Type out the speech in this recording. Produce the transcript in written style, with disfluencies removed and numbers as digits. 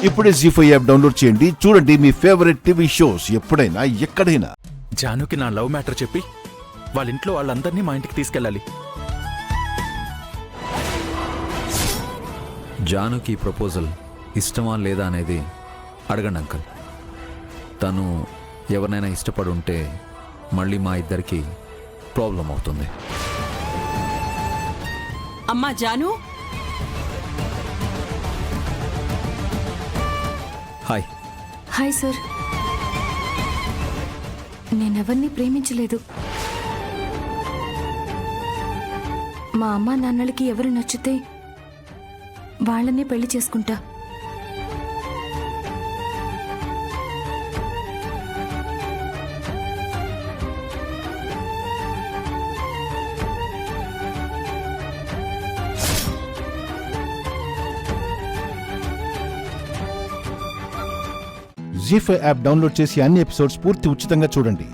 ఇప్పుడే జీ5 app download చేయండి. చూడండి మీ ఫేవరెట్ టీవీ షోస్ ఎప్పుడైనా ఎక్కడైనా. జానుకి నా లవ్ మ్యాటర్ చెప్పి వాళ్ళ ఇంట్లో వాళ్ళందరినీ మా ఇంటికి తీసుకెళ్ళాలి. జానుకి ప్రపోజల్ ఇష్టమా లేదా అనేది అడగండి అంకల్. తను ఎవరినైనా ఇష్టపడి ఉంటే మళ్ళీ మా ఇద్దరికి ప్రాబ్లం అవుతుంది. అమ్మా జాను, హాయ్. Hi sir. నేనెవరిని ప్రేమించలేదు. మా అమ్మా నాన్నలకి ఎవరు నచ్చితే వాళ్ళనే పెళ్లి చేసుకుంటా. జీ5 యాప్ డౌన్లోడ్ చేసి అన్ని ఎపిసోడ్స్ పూర్తి ఉచితంగా చూడండి.